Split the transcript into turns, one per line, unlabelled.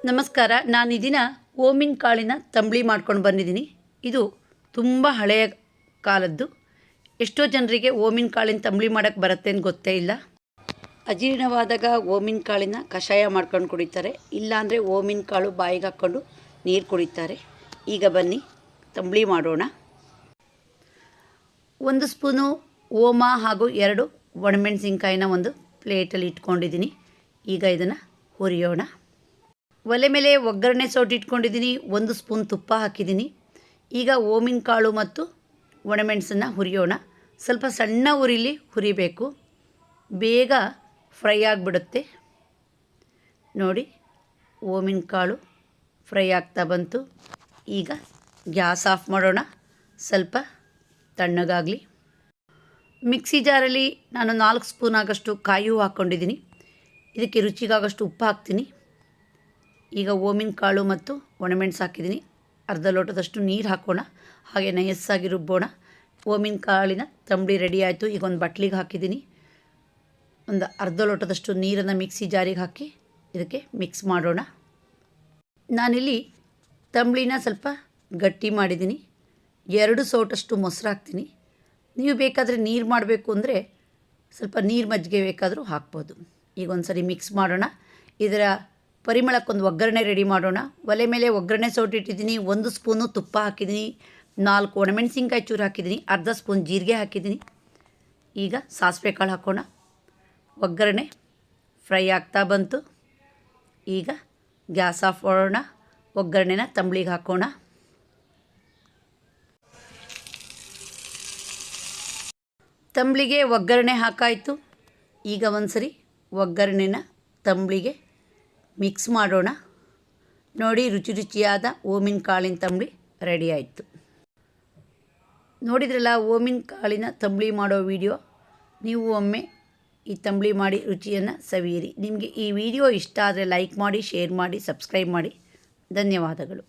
ನಮಸ್ಕಾರ. ನಾನು ಈ ದಿನ ಓಮಿನ ಕಾಳಿನ ತಂಬಳಿ ಮಾಡ್ಕೊಂಡು ಬಂದಿದ್ದೀನಿ. ಇದು ತುಂಬ ಹಳೆಯ ಕಾಲದ್ದು. ಎಷ್ಟೋ ಜನರಿಗೆ ಓಮಿನ ಕಾಳಿನ ತಂಬಳಿ ಮಾಡೋಕ್ಕೆ ಬರುತ್ತೆ ಅಂತ ಗೊತ್ತೇ ಇಲ್ಲ. ಅಜೀರ್ಣವಾದಾಗ ಓಮಿನ ಕಾಳಿನ ಕಷಾಯ ಮಾಡ್ಕೊಂಡು ಕುಡಿತಾರೆ, ಇಲ್ಲಾಂದರೆ ಓಮಿನ ಕಾಳು ಬಾಯಿಗೆ ಹಾಕ್ಕೊಂಡು ನೀರು ಕುಡಿತಾರೆ. ಈಗ ಬನ್ನಿ ತಂಬಳಿ ಮಾಡೋಣ. 1 ಸ್ಪೂನು ಓಮ ಹಾಗೂ 2 ಒಣಮೆಣಸಿನ್ಕಾಯಿನ ಒಂದು ಪ್ಲೇಟಲ್ಲಿ ಇಟ್ಕೊಂಡಿದ್ದೀನಿ. ಈಗ ಇದನ್ನು ಹುರಿಯೋಣ. ಒಲೆ ಮೇಲೆ ಒಗ್ಗರಣೆ ಸೌಟು ಇಟ್ಕೊಂಡಿದ್ದೀನಿ. 1 ಸ್ಪೂನ್ ತುಪ್ಪ ಹಾಕಿದ್ದೀನಿ. ಈಗ ಓಮಿನ ಕಾಳು ಮತ್ತು ಒಣಮೆಣಸನ್ನು ಹುರಿಯೋಣ. ಸ್ವಲ್ಪ ಸಣ್ಣ ಉರಿಲಿ ಹುರಿಬೇಕು, ಬೇಗ ಫ್ರೈ ಆಗಿಬಿಡುತ್ತೆ. ನೋಡಿ, ಓಮಿನ ಕಾಳು ಫ್ರೈ ಆಗ್ತಾ ಬಂತು. ಈಗ ಗ್ಯಾಸ್ ಆಫ್ ಮಾಡೋಣ, ಸ್ವಲ್ಪ ತಣ್ಣಗಾಗಲಿ. ಮಿಕ್ಸಿ ಜಾರಲ್ಲಿ ನಾನು 4 ಸ್ಪೂನ್ ಆಗಷ್ಟು ಕಾಯಿ ಹೂವು ಹಾಕ್ಕೊಂಡಿದ್ದೀನಿ. ಇದಕ್ಕೆ ರುಚಿಗಾಗಷ್ಟು ಉಪ್ಪು ಹಾಕ್ತೀನಿ. ಈಗ ಓಮಿನ ಕಾಳು ಮತ್ತು ಒಣಮೆಣಸು ಹಾಕಿದ್ದೀನಿ. ಅರ್ಧ ಲೋಟದಷ್ಟು ನೀರು ಹಾಕೋಣ, ಹಾಗೆ ನಯಸ್ಸಾಗಿ ರುಬ್ಬೋಣ. ಓಮಿನ ಕಾಳಿನ ತಂಬಳಿ ರೆಡಿ ಆಯಿತು. ಈಗ ಒಂದು ಬಟ್ಲಿಗೆ ಹಾಕಿದ್ದೀನಿ. ಒಂದು ಅರ್ಧ ಲೋಟದಷ್ಟು ನೀರನ್ನು ಮಿಕ್ಸಿ ಜಾರಿಗೆ ಹಾಕಿ ಇದಕ್ಕೆ ಮಿಕ್ಸ್ ಮಾಡೋಣ. ನಾನಿಲ್ಲಿ ತಂಬಳಿನ ಸ್ವಲ್ಪ ಗಟ್ಟಿ ಮಾಡಿದ್ದೀನಿ. 2 ಸೌಟಷ್ಟು ಮೊಸರು ಹಾಕ್ತೀನಿ. ನೀವು ಬೇಕಾದರೆ ನೀರು ಮಾಡಬೇಕು ಅಂದರೆ ಸ್ವಲ್ಪ ನೀರು ಮಜ್ಜಿಗೆ ಬೇಕಾದರೂ ಹಾಕ್ಬೋದು. ಈಗ ಒಂದು ಸರಿ ಮಿಕ್ಸ್ ಮಾಡೋಣ. ಇದರ ಪರಿಮಳಕ್ಕೊಂದು ಒಗ್ಗರಣೆ ರೆಡಿ ಮಾಡೋಣ. ಒಲೆ ಮೇಲೆ ಒಗ್ಗರಣೆ ಸೌಟಿಟ್ಟಿದ್ದೀನಿ. 1 ಸ್ಪೂನು ತುಪ್ಪ ಹಾಕಿದ್ದೀನಿ. 4 ಒಣಮೆಣಸಿನ್ಕಾಯಿ ಚೂರು ಹಾಕಿದ್ದೀನಿ. ಅರ್ಧ ಸ್ಪೂನ್ ಜೀರಿಗೆ ಹಾಕಿದ್ದೀನಿ. ಈಗ ಸಾಸಿವೆ ಕಾಳು ಹಾಕೋಣ. ಒಗ್ಗರಣೆ ಫ್ರೈ ಆಗ್ತಾ ಬಂತು. ಈಗ ಗ್ಯಾಸ್ ಆಫ್ ಮಾಡೋಣ. ಒಗ್ಗರಣೆನ ತಂಬಳಿಗೆ ಹಾಕೋಣ. ತಂಬಳಿಗೆ ಒಗ್ಗರಣೆ ಹಾಕಾಯಿತು. ಈಗ ಒಂದು ಸರಿ ಒಗ್ಗರಣೆನ ತಂಬಳಿಗೆ ಮಿಕ್ಸ್ ಮಾಡೋಣ. ನೋಡಿ, ರುಚಿ ರುಚಿಯಾದ ಓಮಿನ ಕಾಳಿನ ತಂಬಳಿ ರೆಡಿ ಆಯಿತು. ನೋಡಿದ್ರಲ್ಲ ಓಮಿನ ಕಾಳಿನ ತಂಬಳಿ ಮಾಡೋ ವಿಡಿಯೋ. ನೀವು ಒಮ್ಮೆ ಈ ತಂಬಳಿ ಮಾಡಿ ರುಚಿಯನ್ನು ಸವಿಯಿರಿ. ನಿಮಗೆ ಈ ವಿಡಿಯೋ ಇಷ್ಟ ಆದರೆ ಲೈಕ್ ಮಾಡಿ, ಶೇರ್ ಮಾಡಿ, ಸಬ್ಸ್ಕ್ರೈಬ್ ಮಾಡಿ. ಧನ್ಯವಾದಗಳು.